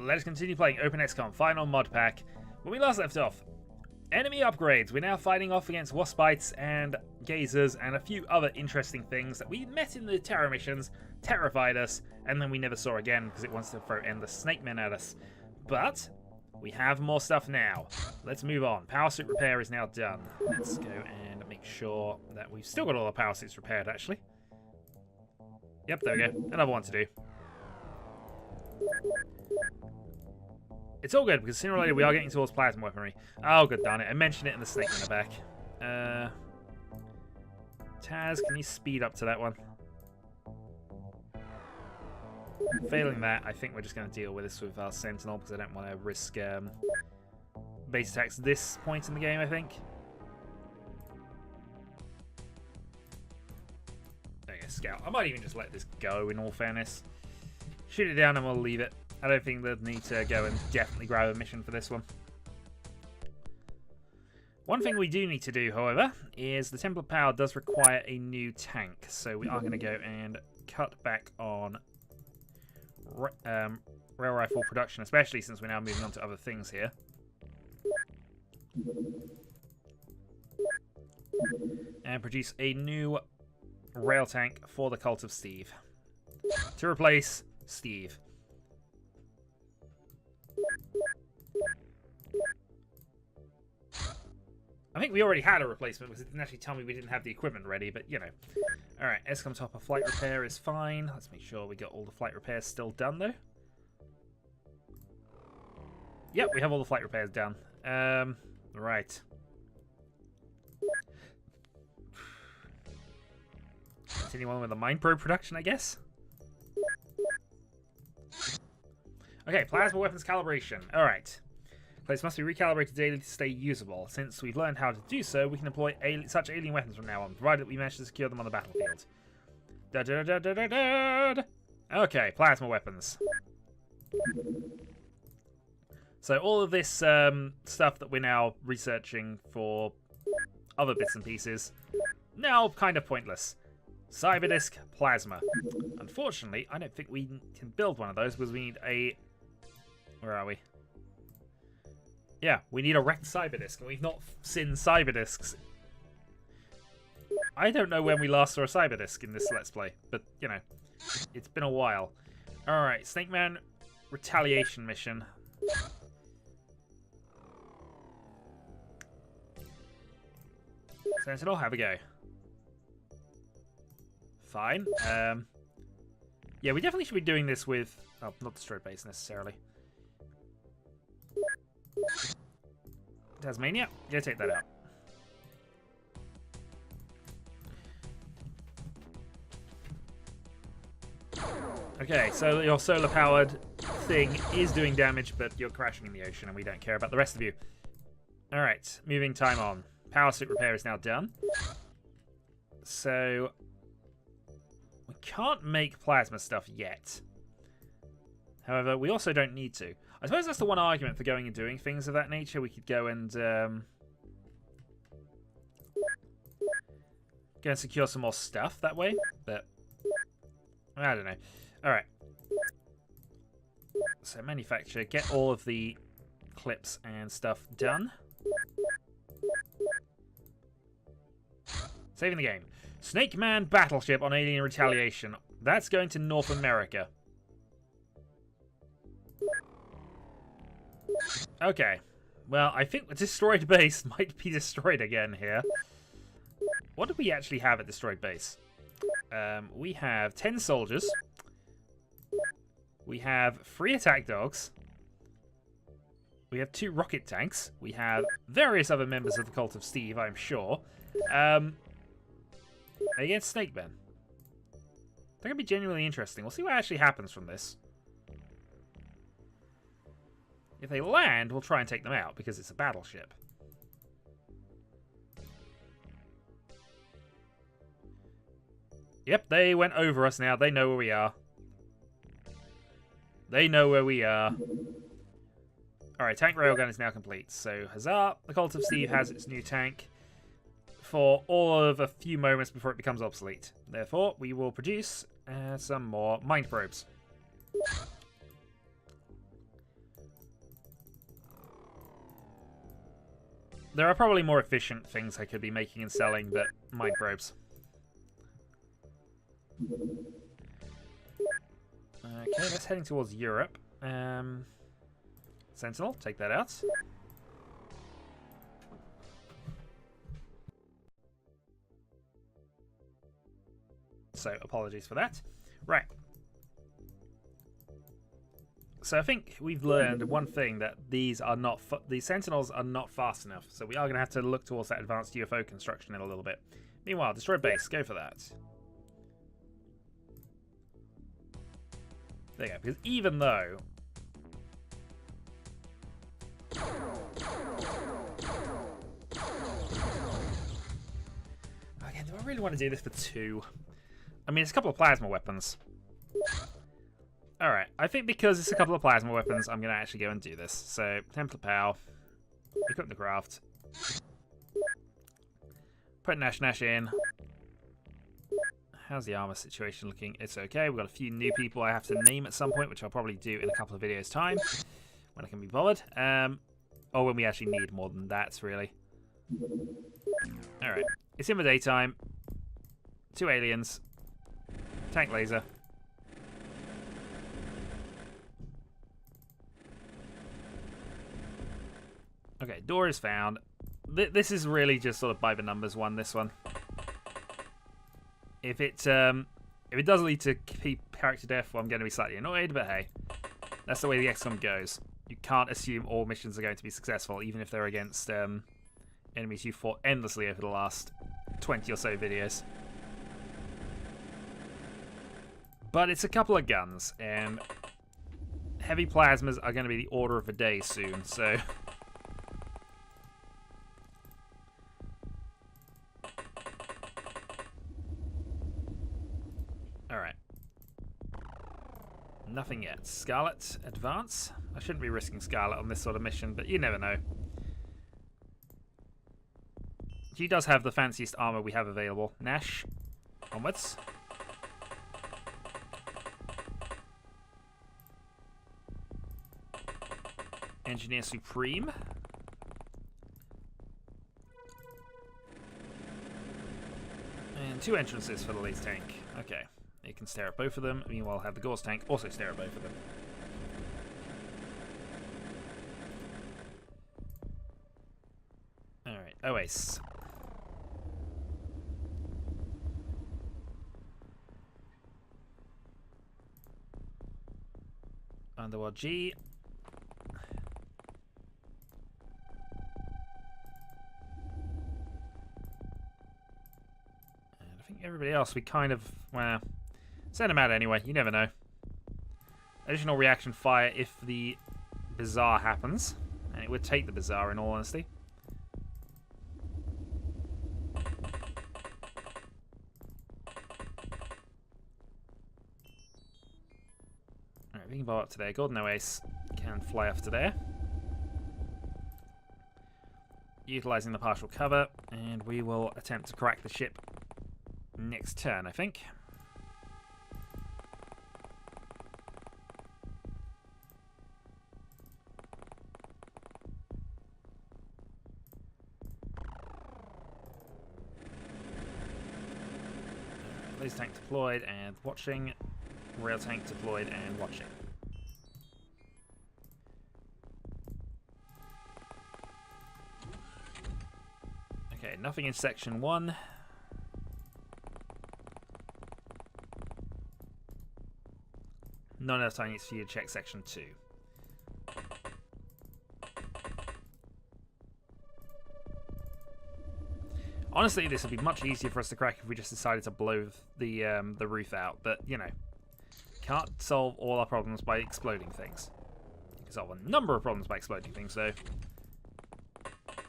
let's continue playing Open XCOM Final Mod Pack. When we last left off, enemy upgrades. We're now fighting off against Waspites and Gazers and a few other interesting things that we met in the terror missions, terrified us, and then we never saw again because it wants to throw endless snake men at us. But we have more stuff now. Let's move on. Power suit repair is now done. Let's go and make sure that we've still got all the power suits repaired, actually. Yep, there we go. Another one to do. It's all good, because sooner or later we are getting towards plasma weaponry. Oh, good darn it. I mentioned it in the statement in the back. Taz, can you speed up to that one? Failing that, I think we're just going to deal with this with our Sentinel, because I don't want to risk base attacks at this point in the game, I think. There you go, Scout. I might even just let this go, in all fairness. Shoot it down and we'll leave it. I don't think they'll need to go and definitely grab a mission for this one. One thing we do need to do, however, is the Temple of Power does require a new tank. So we are going to go and cut back on rail rifle production, especially since we're now moving on to other things here. And produce a new rail tank for the Cult of Steve. To replace Steve. I think we already had a replacement because it didn't actually tell me we didn't have the equipment ready, but you know. Alright, XCOM Topper flight repair is fine. Let's make sure we got all the flight repairs still done though. Yep, we have all the flight repairs done. Right. Continue on with the Mind Probe production, I guess. Okay, plasma weapons calibration. Alright. Plates must be recalibrated daily to stay usable. Since we've learned how to do so, we can employ such alien weapons from now on, provided we manage to secure them on the battlefield. Da -da -da -da -da -da -da. Okay, plasma weapons. So all of this stuff that we're now researching for other bits and pieces, now kind of pointless. Cyberdisk plasma. Unfortunately, I don't think we can build one of those because we need a... Where are we? Yeah, we need a wrecked Cyberdisk, and we've not seen Cyberdisks. I don't know when we last saw a Cyberdisk in this Let's Play, but, you know, it's been a while. Alright, Snake Man retaliation mission. Sentinel, have a go. Fine. Yeah, we definitely should be doing this with... Oh, not destroyed base necessarily. Tasmania, yeah, take that out. Okay, so your solar-powered thing is doing damage, but you're crashing in the ocean, and we don't care about the rest of you. Alright, moving time on. Power suit repair is now done. So... we can't make plasma stuff yet. However, we also don't need to. I suppose that's the one argument for going and doing things of that nature. We could go and secure some more stuff that way, but I don't know. Alright. So manufacture, get all of the clips and stuff done. Saving the game. Snake Man battleship on alien retaliation. That's going to North America. Okay, well, I think the destroyed base might be destroyed again here. What do we actually have at destroyed base? We have 10 soldiers. We have 3 attack dogs. We have 2 rocket tanks. We have various other members of the Cult of Steve, I'm sure. Against Snake Men. That could be genuinely interesting. We'll see what actually happens from this. If they land, we'll try and take them out, because it's a battleship. Yep, they went over us now. They know where we are. They know where we are. Alright, tank railgun is now complete. So, huzzah! The Cult of Steve has its new tank for all of a few moments before it becomes obsolete. Therefore, we will produce some more mind probes. There are probably more efficient things I could be making and selling, but microbes. Okay, that's heading towards Europe. Sentinel, take that out. So, apologies for that. Right. So I think we've learned one thing, that these Sentinels are not fast enough. So we are going to have to look towards that advanced UFO construction in a little bit. Meanwhile, destroy base. Go for that. There you go. Because even though... Okay, do I really want to do this for 2? I mean, it's a couple of plasma weapons. Alright, I think because it's a couple of plasma weapons, I'm going to actually go and do this. So, Templar Pow, equip the craft, put Nash in. How's the armor situation looking? It's okay. We've got a few new people I have to name at some point, which I'll probably do in a couple of videos' time, when I can be bothered. Or when we actually need more than that, really. Alright, it's in the daytime. 2 aliens. Tank laser. Okay, door is found. This is really just sort of by the numbers one, this one. If it does lead to character death, well, I'm going to be slightly annoyed, but hey. That's the way the XCOM goes. You can't assume all missions are going to be successful, even if they're against enemies you fought endlessly over the last 20 or so videos. But it's a couple of guns, and heavy plasmas are going to be the order of the day soon, so... Alright. Nothing yet. Scarlet, advance. I shouldn't be risking Scarlet on this sort of mission, but you never know. She does have the fanciest armor we have available. Nash, onwards. Engineer Supreme. And 2 entrances for the lead tank. Okay. You can stare at both of them. Meanwhile, have the Gauss tank also stare at both of them. Alright, OAS. Underworld G. And I think everybody else we kind of, well, send them out anyway, you never know. Additional reaction fire if the Bazaar happens. And it would take the Bazaar in all honesty. Alright, we can blow up to there. Golden Oasis can fly off to there. Utilising the partial cover, and we will attempt to crack the ship next turn, I think. Laser tank deployed and watching. Rail tank deployed and watching. Okay, nothing in section 1. Not enough time for you to check section 2. Honestly, this would be much easier for us to crack if we just decided to blow the roof out, but, you know, can't solve all our problems by exploding things. You can solve a number of problems by exploding things, though.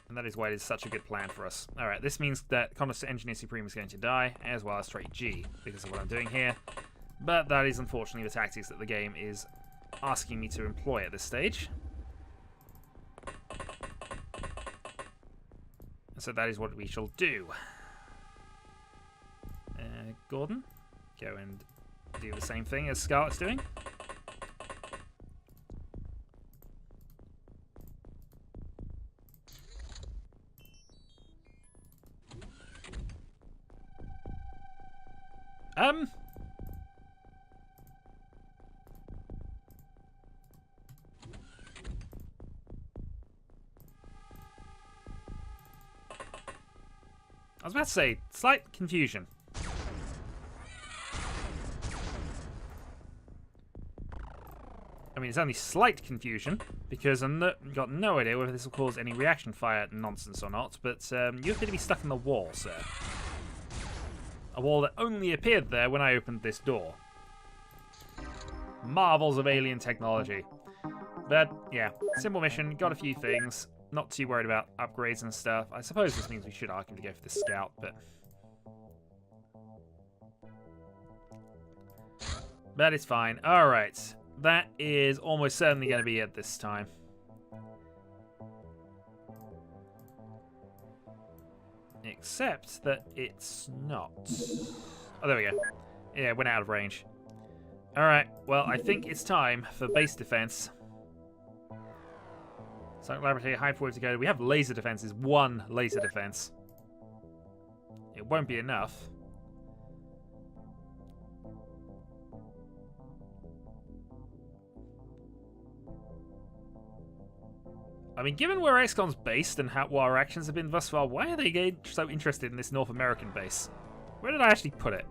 And that is why it is such a good plan for us. Alright, this means that Conquest Engineer Supreme is going to die, as well as Trait G, because of what I'm doing here. But that is unfortunately the tactics that the game is asking me to employ at this stage. So that is what we shall do. Gordon, go and do the same thing as Scarlet's doing. I was about to say, slight confusion. I mean, it's only slight confusion, because I've got no idea whether this will cause any reaction fire nonsense or not, but you appear to be stuck in the wall, sir. A wall that only appeared there when I opened this door. Marvels of alien technology. But, yeah, simple mission, got a few things. Not too worried about upgrades and stuff. I suppose this means we should argue to go for the scout, but it's fine. Alright. That is almost certainly going to be it this time. Except that it's not. Oh, there we go. Yeah, it went out of range. Alright, well, I think it's time for base defense. Sonic Laboratory, hyperwave to go. We have laser defenses. 1 laser defense. It won't be enough. I mean, given where XCOM's based and what our actions have been thus far, why are they so interested in this North American base? Where did I actually put it?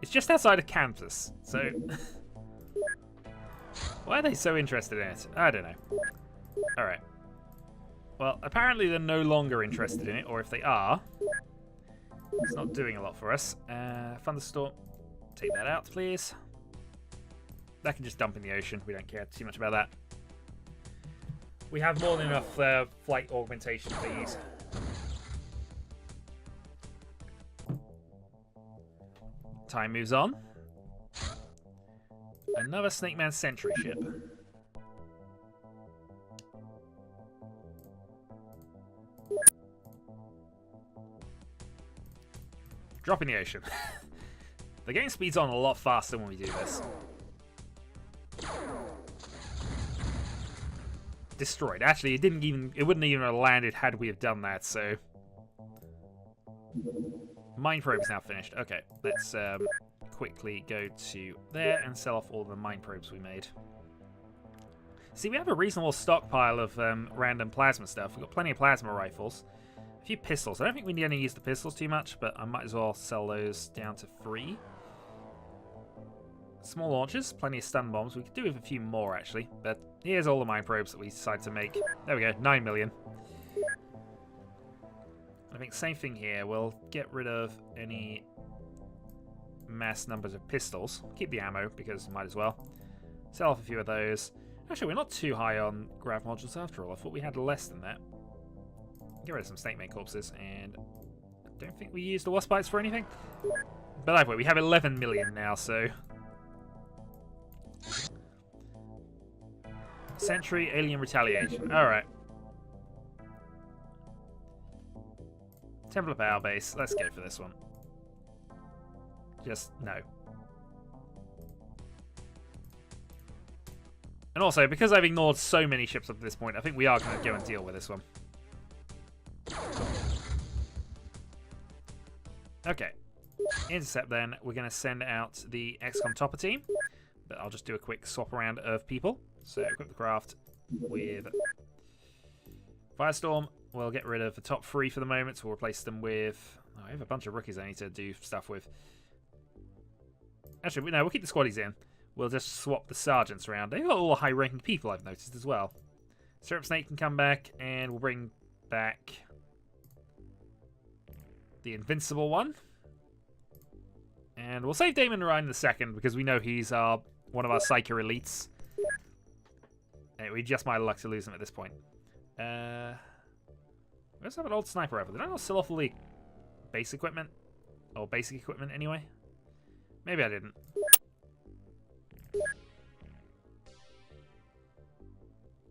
It's just outside of Kansas, so... Why are they so interested in it? I don't know. Alright. Well, apparently they're no longer interested in it, or if they are, it's not doing a lot for us. Thunderstorm, take that out, please. That can just dump in the ocean. We don't care too much about that. We have more than enough flight augmentation for these. Time moves on. Another Snake Man sentry ship. Drop in the ocean. The game speeds on a lot faster when we do this. Destroyed. Actually, it wouldn't even have landed had we have done that, so... Mine probe is now finished. Okay, let's quickly go to there and sell off all the mine probes we made. See, we have a reasonable stockpile of random plasma stuff. We've got plenty of plasma rifles. A few pistols. I don't think we need to use the pistols too much, but I might as well sell those down to 3. Small launchers, plenty of stun bombs. We could do with a few more, actually. But here's all the mine probes that we decided to make. There we go, 9 million. I think same thing here. We'll get rid of any mass numbers of pistols. Keep the ammo, because might as well. Sell off a few of those. Actually, we're not too high on grav modules after all. I thought we had less than that. Get rid of some Snake Man corpses, and I don't think we used the wasp bites for anything. But either way, we have 11 million now, so... Sentry, alien retaliation. Alright. Temple Power Base. Let's go for this one. Just no. And also, because I've ignored so many ships up to this point, I think we are going to go and deal with this one. Okay. Intercept then. We're going to send out the XCOM Topper team. But I'll just do a quick swap around of people. So, equip the craft with Firestorm. We'll get rid of the top 3 for the moment. So we'll replace them with... Oh, I have a bunch of rookies I need to do stuff with. Actually, no, we'll keep the squaddies in. We'll just swap the sergeants around. They've got all the high-ranking people, I've noticed, as well. Syrup Snake can come back, and we'll bring back the Invincible one. And we'll save Damon Ryan in a second, because we know he's one of our Psycho elites. And we just might have luck to lose him at this point. We also have an old sniper rifle. Did I not sell off all the base equipment? Or basic equipment, anyway? Maybe I didn't.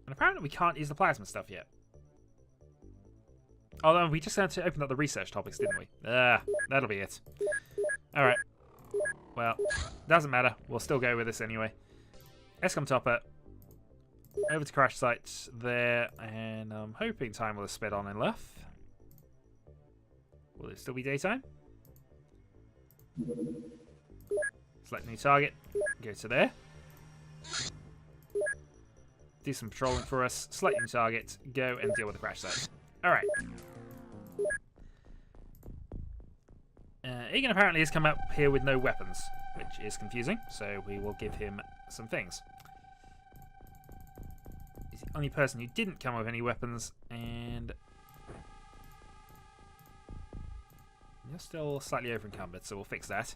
And apparently we can't use the plasma stuff yet. Although we just had to open up the research topics, didn't we? That'll be it. Alright. Well, doesn't matter. We'll still go with this anyway. XCOM Topper. Over to crash sites there. And I'm hoping time will have sped on enough. Will it still be daytime? Select new target. Go to there. Do some patrolling for us. Select new target. Go and deal with the crash zone. Alright. Egan apparently has come up here with no weapons, which is confusing, so we will give him some things. He's the only person who didn't come with any weapons, and you're still slightly over encumbered, so we'll fix that.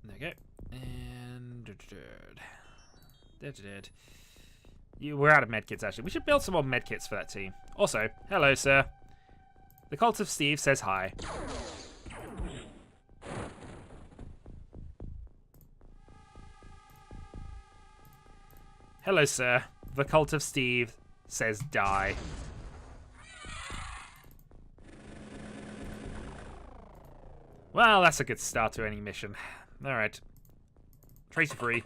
There we go. And we're out of medkits, actually. We should build some more medkits for that team. Also, hello, sir. The Cult of Steve says hi. Hello, sir. The Cult of Steve says die. Well, that's a good start to any mission. Alright. Tracer free.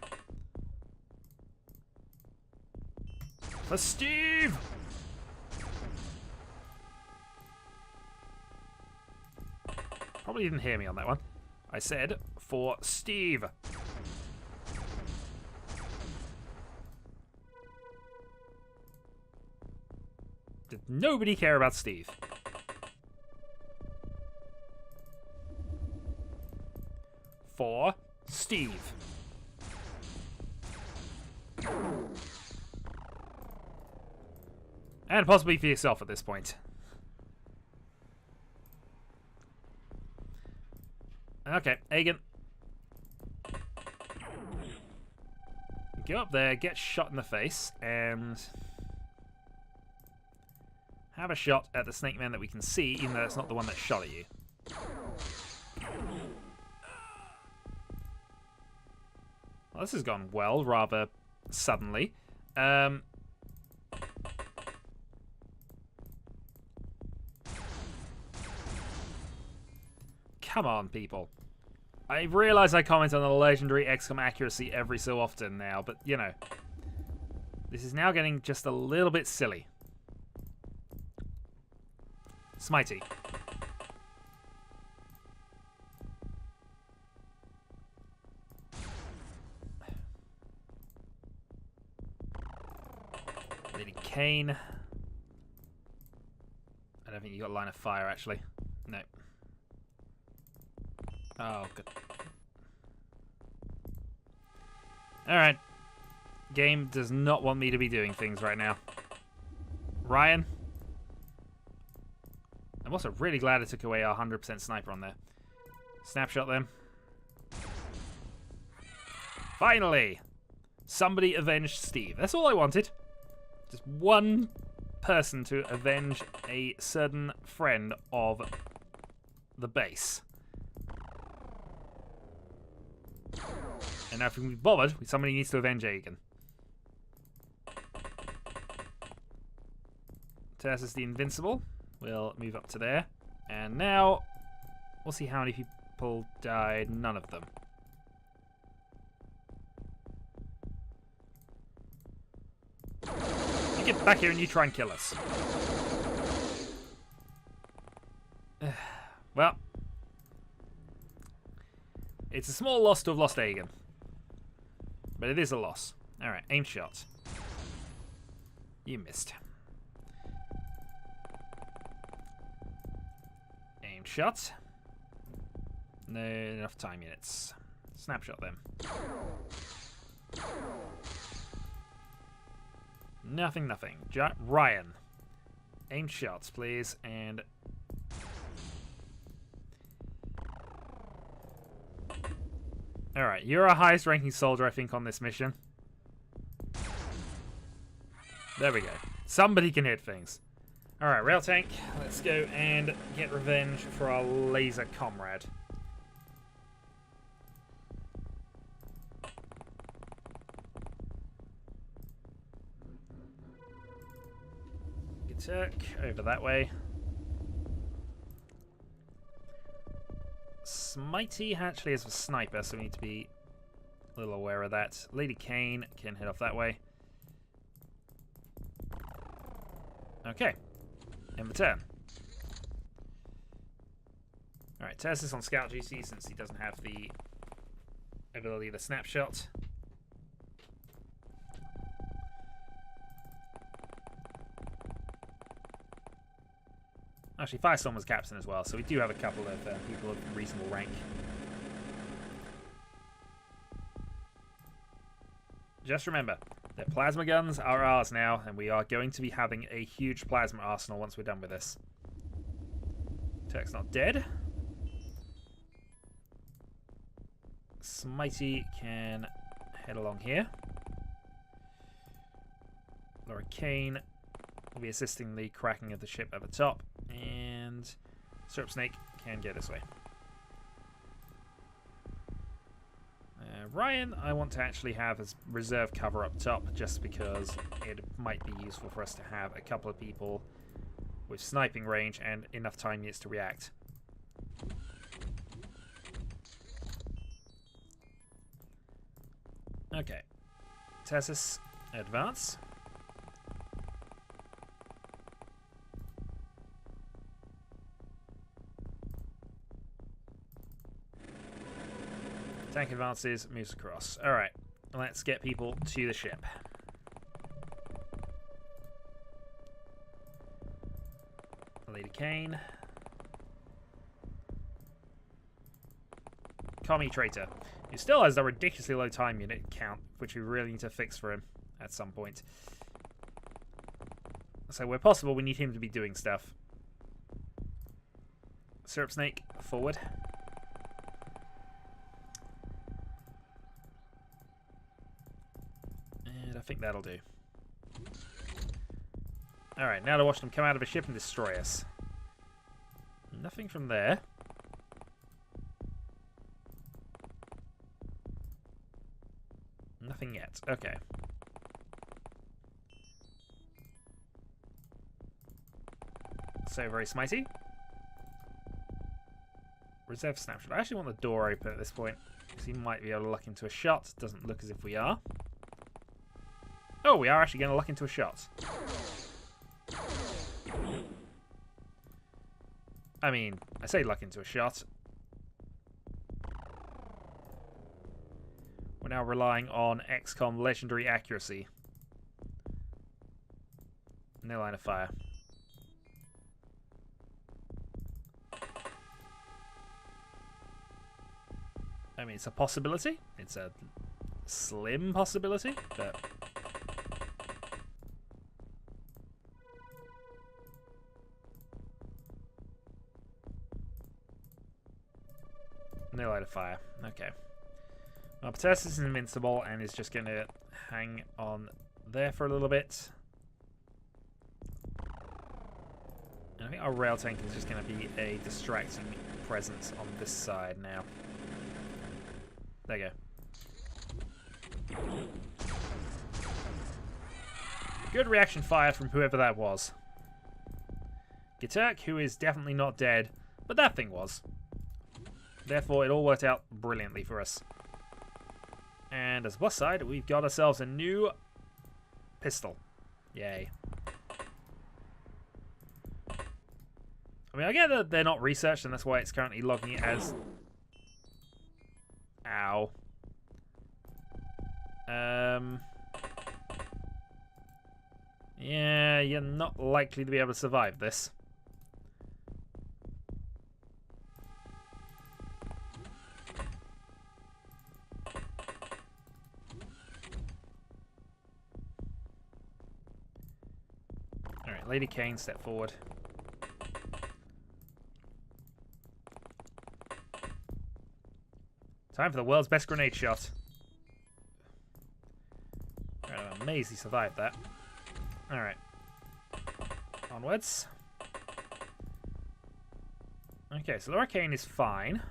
For Steve! Probably didn't hear me on that one. I said, for Steve. Did nobody care about Steve? For Steve. And possibly for yourself at this point. Okay, Egan. Go up there, get shot in the face, and have a shot at the snake man that we can see, even though it's not the one that shot at you. Well, this has gone well, rather suddenly. Come on, people. I realise I comment on the legendary XCOM accuracy every so often now, but, you know, this is now getting just a little bit silly. Smitey. Lady Kane. I don't think you got line of fire, actually. No. Oh, good. Alright. Game does not want me to be doing things right now. Ryan. I'm also really glad I took away our 100% sniper on there. Snapshot them. Finally! Somebody avenged Steve. That's all I wanted. Just one person to avenge a certain friend of the base. And now if we can be bothered, somebody needs to avenge Egan. Tess is the Invincible. We'll move up to there. And now, we'll see how many people died. None of them. You get back here and you try and kill us. Well, it's a small loss to have lost Egan. But it is a loss. Alright, aim shot. You missed. Aim shot. No, enough time units. Snapshot them. Nothing. Ryan. Aim shots, please, and... Alright, you're our highest ranking soldier, I think, on this mission. There we go. Somebody can hit things. Alright, rail tank. Let's go and get revenge for our laser comrade. Good Turk, over that way. Smitey actually is a sniper, so we need to be a little aware of that. Lady Kane can head off that way. Okay. In return. Alright, test this on Scout GC since he doesn't have the ability to snapshot. Actually, Firestorm was captain as well, so we do have a couple of people of reasonable rank. Just remember, the plasma guns are ours now, and we are going to be having a huge plasma arsenal once we're done with this. Turk's not dead. Smitey can head along here. Laura Kane will be assisting the cracking of the ship at the top, and Syrup Snake can go this way. Ryan, I want to actually have as reserve cover up top, just because it might be useful for us to have a couple of people with sniping range and enough time units to react. Okay. Tessus, advance. Tank advances, moves across. Alright, let's get people to the ship. Lady Kane. Commie Traitor, who still has a ridiculously low time unit count, which we really need to fix for him at some point. So where possible, we need him to be doing stuff. Syrup Snake, forward. And I think that'll do. Alright, now to watch them come out of a ship and destroy us. Nothing from there. Nothing yet. Okay. So very smitey. Reserve snapshot. I actually want the door open at this point, because he might be able to luck into a shot. Doesn't look as if we are. Oh, we are actually going to luck into a shot. I mean, I say luck into a shot. We're now relying on XCOM legendary accuracy. No line of fire. I mean, it's a possibility. It's a slim possibility, but... no light of fire. Okay. Well, Potassus is invincible and is just going to hang on there for a little bit. And I think our rail tank is just going to be a distracting presence on this side now. There you go. Good reaction fire from whoever that was. Giturk, who is definitely not dead, but that thing was. Therefore, it all worked out brilliantly for us. And as boss side, we've got ourselves a new pistol. Yay. I mean, I get that they're not researched, and that's why it's currently logging it as... Ow. Yeah, you're not likely to be able to survive this. Alright, Lady Kane, step forward. Time for the world's best grenade shot. I'm amazed he survived that. Alright. Onwards. Okay, so Laura Kane is fine.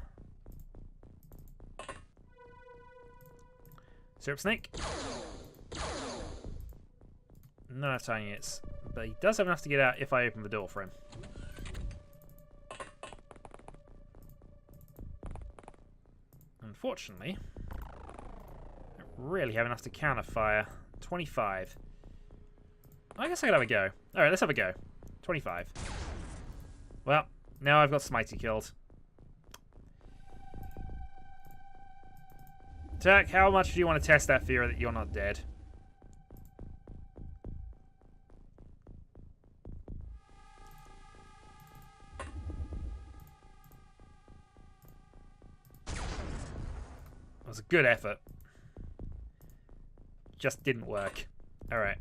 Syrup Snake. Not enough time units. But he does have enough to get out if I open the door for him. Unfortunately, I don't really have enough to counterfire. 25. I guess I could have a go. Alright, let's have a go. 25. Well, now I've got Smitey killed. Turk, how much do you want to test that theory that you're not dead? That was a good effort. Just didn't work. Alright.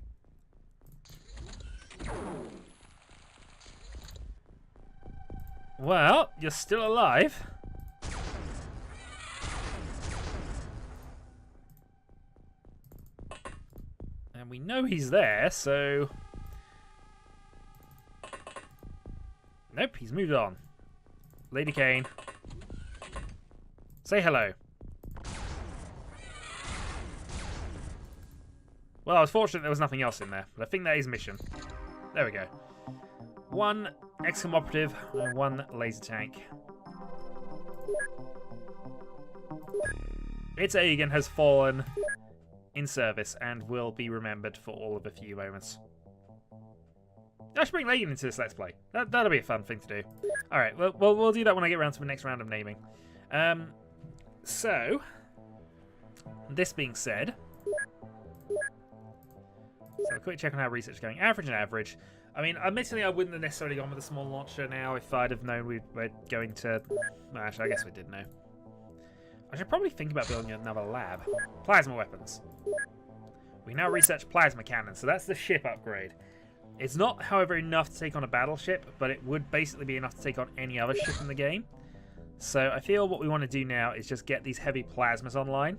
Well, you're still alive. And we know he's there, so... Nope, he's moved on. Lady Kane. Say hello. Well, I was fortunate there was nothing else in there, but I think that is mission. There we go. 1 XCOM operative and 1 laser tank. Its Aegon has fallen in service and will be remembered for all of a few moments. I should bring Aegon into this Let's Play. That'll be a fun thing to do. Alright, we'll do that when I get around to the next round of naming. So, this being said... So a quick check on how research is going. Average and average. I mean, admittedly, I wouldn't have necessarily gone with a small launcher now if I'd have known we were going to... Well, actually, I guess we did know. I should probably think about building another lab. Plasma weapons. We now research plasma cannons, so that's the ship upgrade. It's not, however, enough to take on a battleship, but it would basically be enough to take on any other ship in the game. So I feel what we want to do now is just get these heavy plasmas online.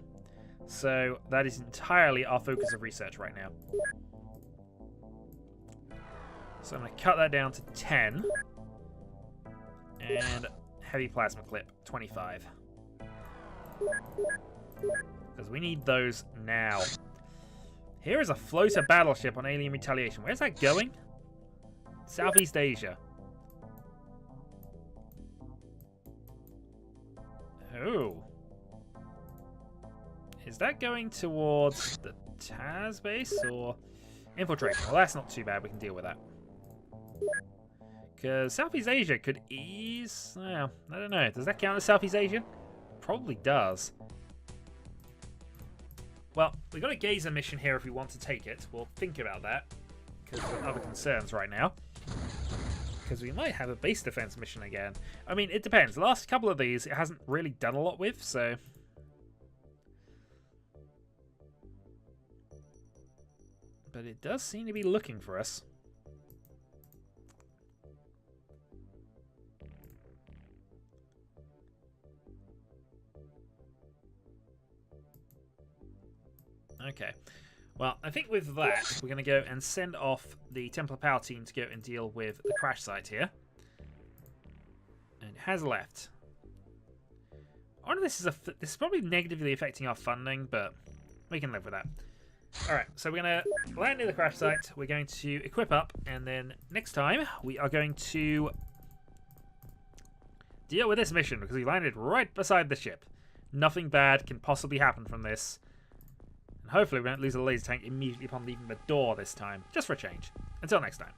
So that is entirely our focus of research right now. So I'm going to cut that down to 10. And heavy plasma clip, 25. Because we need those now. Here is a floater battleship on alien retaliation. Where's that going? Southeast Asia. Oh. Is that going towards the Taz base or infiltration? Well, that's not too bad. We can deal with that. Because Southeast Asia could ease... Well, I don't know. Does that count as Southeast Asia? Probably does. Well, we've got a gazer mission here if we want to take it. We'll think about that. Because we've got other concerns right now. Because we might have a base defense mission again. I mean, it depends. The last couple of these, it hasn't really done a lot with, so... But it does seem to be looking for us. Okay. Well, I think with that, we're going to go and send off the Templar Power team to go and deal with the crash site here. And it has left. I wonder if this is probably negatively affecting our funding, but we can live with that. Alright, so we're going to land near the crash site, we're going to equip up, and then next time we are going to deal with this mission, because we landed right beside the ship. Nothing bad can possibly happen from this. And hopefully we don't lose a laser tank immediately upon leaving the door this time, just for a change. Until next time.